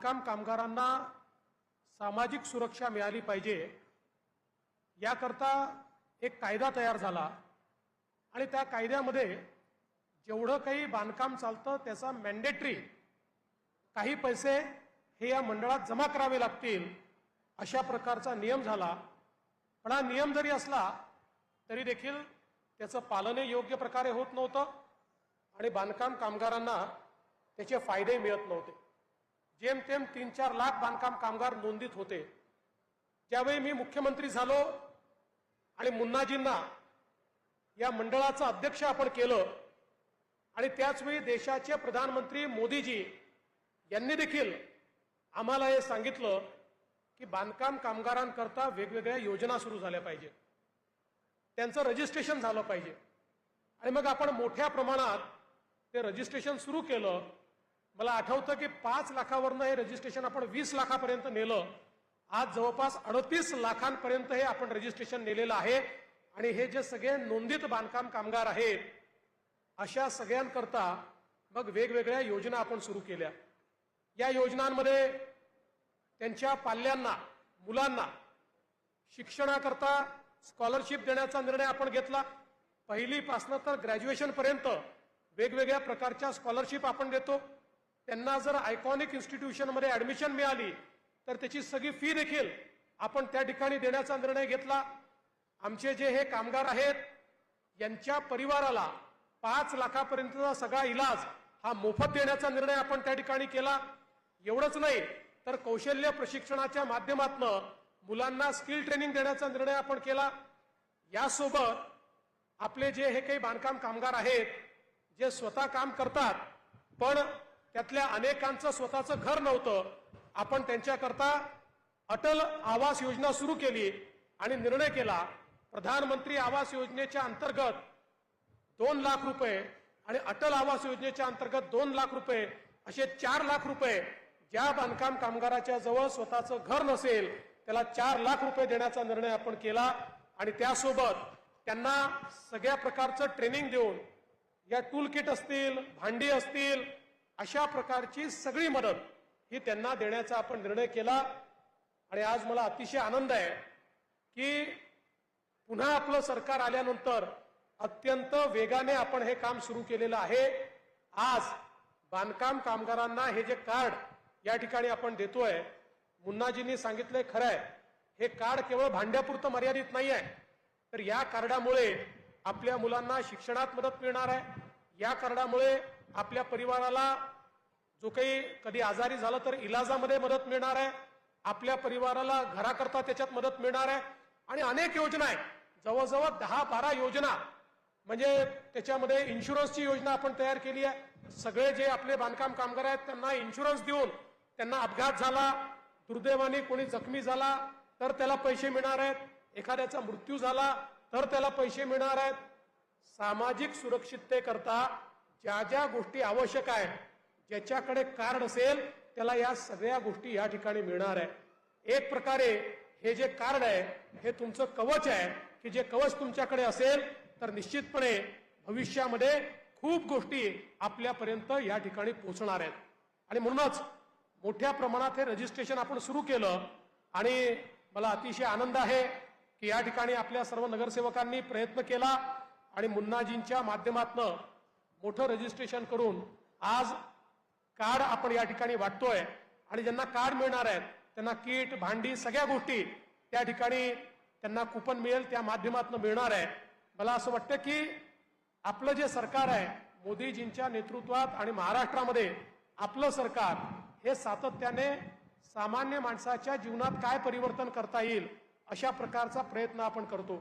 कामगारांना सामाजिक सुरक्षा मिळाली पाहिजे याकरता एक कायदा तयार झाला आणि त्या कायद्यामध्ये जेवढं काही बांधकाम चालतं त्याचा मॅन्डेटरी काही पैसे हे या मंडळात जमा करावे लागतील अशा प्रकारचा नियम झाला। पण हा नियम जरी असला तरी देखील त्याचं पालन योग्य प्रकारे होत नव्हतं आणि बांधकाम कामगारांना त्याचे फायदे मिळत नव्हते। जेमतेम 3-4 लाख बांधकाम कामगार नोंदीत होते। ज्यावेळी मी मुख्यमंत्री झालो आणि मुन्नाजींना या मंडळाचं अध्यक्ष आपण केलं आणि त्याच वेळी देशाचे प्रधानमंत्री मोदीजी यांनी देखील आम्हाला हे सांगितलं की बांधकाम कामगारांकरता वेगवेगळ्या योजना सुरू झाल्या पाहिजे, त्यांचं रजिस्ट्रेशन झालं पाहिजे। आणि मग आपण मोठ्या प्रमाणात ते रजिस्ट्रेशन सुरू केलं। मला आठवतं की 5 लाखावरनं हे रजिस्ट्रेशन आपण 20 लाखापर्यंत नेलं। आज जवळपास 38 लाखांपर्यंत हे आपण रजिस्ट्रेशन नेलेलं आहे आणि हे जे सगळे नोंदित बांधकाम कामगार आहेत अशा सगळ्यांकरता मग वेगवेगळ्या योजना आपण सुरू केल्या। या योजनांमध्ये त्यांच्या पाल्यांना मुलांना शिक्षणाकरता स्कॉलरशिप देण्याचा निर्णय आपण घेतला। पहिलीपासनं तर ग्रॅज्युएशन पर्यंत वेगवेगळ्या प्रकारच्या स्कॉलरशिप आपण देतो। त्यांना जर आयकॉनिक इन्स्टिट्यूशनमध्ये ऍडमिशन मिळाली तर त्याची सगळी फी देखील आपण त्या ठिकाणी देण्याचा निर्णय घेतला। आमचे जे हे कामगार आहेत यांच्या परिवाराला 5 लाखापर्यंतचा सगळा इलाज हा मोफत देण्याचा निर्णय आपण त्या ठिकाणी केला। एवढंच नाही तर कौशल्य प्रशिक्षणाच्या माध्यमातून मुलांना स्किल ट्रेनिंग देण्याचा निर्णय आपण केला। यासोबत आपले जे हे काही बांधकाम कामगार आहेत जे स्वतः काम करतात पण त्यातल्या अनेकांचं स्वतःचं घर नव्हतं, आपण त्यांच्याकरता अटल आवास योजना सुरू केली आणि निर्णय केला प्रधानमंत्री आवास योजनेच्या अंतर्गत 2 लाख रुपये आणि अटल आवास योजनेच्या अंतर्गत 2 लाख रुपये असे 4 लाख रुपये ज्या बांधकाम कामगाराच्या जवळ स्वतःचं घर नसेल त्याला 4 लाख रुपये देण्याचा निर्णय आपण केला। आणि त्यासोबत त्यांना सगळ्या प्रकारचं ट्रेनिंग देऊन या टूल किट असतील, भांडी असतील, अशा प्रकारची सगळी मदत ही त्यांना देण्याचा आपण निर्णय केला। आणि आज मला अतिशय आनंद आहे की पुन्हा आपलं सरकार आल्यानंतर अत्यंत वेगाने आपण हे काम सुरू केलेलं आहे। आज बांधकाम कामगारांना हे जे कार्ड या ठिकाणी आपण देतोय, मुन्नाजींनी सांगितलंय खरं आहे, हे कार्ड केवळ भांड्यापुरतं मर्यादित नाही आहे, तर या कार्डामुळे आपल्या मुलांना शिक्षणात मदत मिळणार आहे। या कार्डामुळे आपल्या परिवाराला जो काही कधी आजारी झालं तर इलाजामध्ये मदत मिळणार आहे, आपल्या परिवाराला घराकरता त्याच्यात मदत मिळणार आहे आणि अनेक योजना आहेत, जवळजवळ 10-12 योजना, म्हणजे त्याच्यामध्ये इन्शुरन्सची योजना आपण तयार केली आहे। सगळे जे आपले बांधकाम कामगार आहेत त्यांना इन्शुरन्स देऊन त्यांना अपघात झाला, दुर्दैवाने कोणी जखमी झाला तर त्याला पैसे मिळणार आहेत, एखाद्याचा मृत्यू झाला तर त्याला पैसे मिळणार आहेत। सामाजिक सुरक्षिततेकरता ज्या ज्या गोष्टी आवश्यक आहेत, ज्याच्याकडे कार्ड असेल त्याला या सगळ्या गोष्टी या ठिकाणी मिळणार आहे। एक प्रकारे हे जे कार्ड आहे हे तुमचं कवच आहे की जे कवच तुमच्याकडे असेल तर निश्चितपणे भविष्यामध्ये खूप गोष्टी आपल्यापर्यंत या ठिकाणी पोहोचणार आहेत। आणि म्हणूनच मोठ्या प्रमाणात हे रजिस्ट्रेशन आपण सुरू केलं आणि मला अतिशय आनंद आहे की या ठिकाणी आपल्या सर्व नगरसेवकांनी प्रयत्न केला आणि मुन्नाजींच्या माध्यमातून मोठं रजिस्ट्रेशन करून आज कार्ड आपण या ठिकाणी वाटतोय आणि ज्यांना कार्ड मिळणार आहेत त्यांना किट, भांडी, सगळ्या गोष्टी त्या ठिकाणी त्यांना कुपन मिळेल, त्या माध्यमातून मिळणार आहे। मला असं वाटतं की आपलं जे सरकार आहे मोदीजींच्या नेतृत्वात आणि महाराष्ट्रामध्ये आपलं सरकार हे सातत्याने सामान्य माणसाच्या जीवनात काय परिवर्तन करता येईल अशा प्रकारचा प्रयत्न आपण करतो।